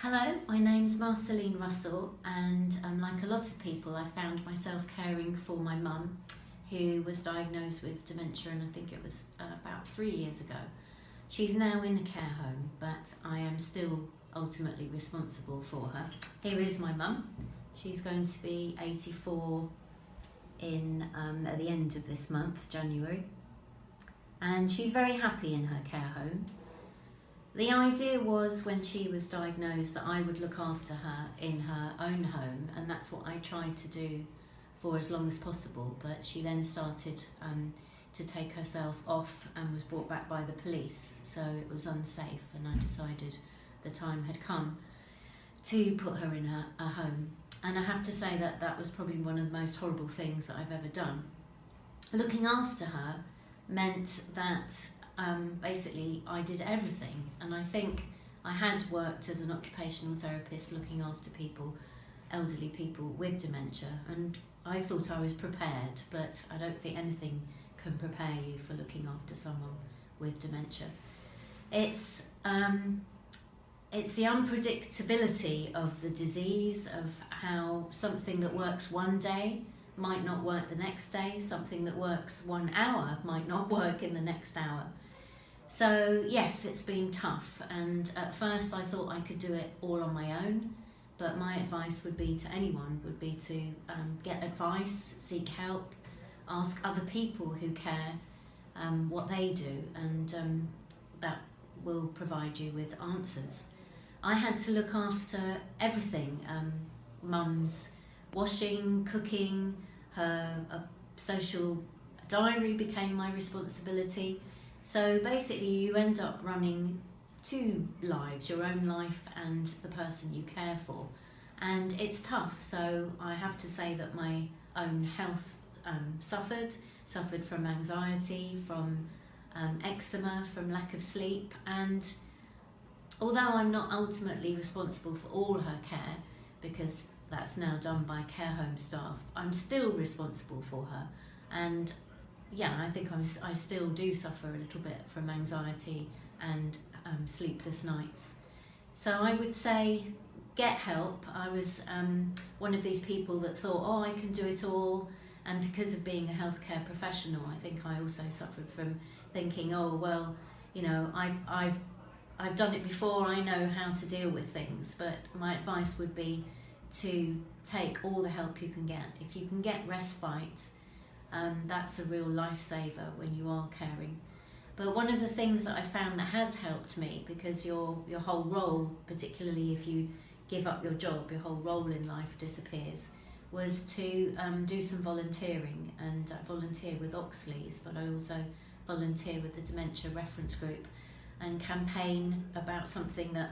Hello, my name's Marceline Russell, and like a lot of people, I found myself caring for my mum, who was diagnosed with dementia, and I think it was about 3 years ago. She's now in a care home, but I am still ultimately responsible for her. Here is my mum. She's going to be 84 at the end of this month, January, and she's very happy in her care home. The idea was, when she was diagnosed, that I would look after her in her own home, and that's what I tried to do for as long as possible. But she then started to take herself off and was brought back by the police, so it was unsafe, and I decided the time had come to put her in a home. And I have to say that that was probably one of the most horrible things that I've ever done. Looking after her meant that basically I did everything, and I think I had worked as an occupational therapist looking after people, elderly people with dementia, and I thought I was prepared, but I don't think anything can prepare you for looking after someone with dementia. It's the unpredictability of the disease, of how something that works one day might not work the next day, something that works 1 hour might not work in the next hour. So yes, it's been tough, and at first I thought I could do it all on my own, but my advice would be to anyone would be to get advice, seek help, ask other people who care what they do, and that will provide you with answers. I had to look after everything, mum's washing, cooking, her social diary became my responsibility. So basically you end up running two lives, your own life and the person you care for. And it's tough, so I have to say that my own health suffered from anxiety, from eczema, from lack of sleep. And although I'm not ultimately responsible for all her care, because that's now done by care home staff, I'm still responsible for her. And yeah, I think I still do suffer a little bit from anxiety and sleepless nights. So I would say get help. I was one of these people that thought, oh, I can do it all. And because of being a healthcare professional, I think I also suffered from thinking, oh, well, you know, I've done it before, I know how to deal with things. But my advice would be to take all the help you can get. If you can get respite, that's a real lifesaver when you are caring. But one of the things that I found that has helped me, because your whole role, particularly if you give up your job, your whole role in life disappears, was to do some volunteering. And I volunteer with Oxley's, but I also volunteer with the Dementia Reference Group and campaign about something that,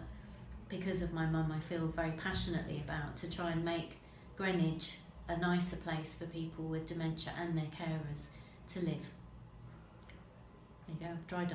because of my mum, I feel very passionately about, to try and make Greenwich a nicer place for people with dementia and their carers to live. There you go, dried up.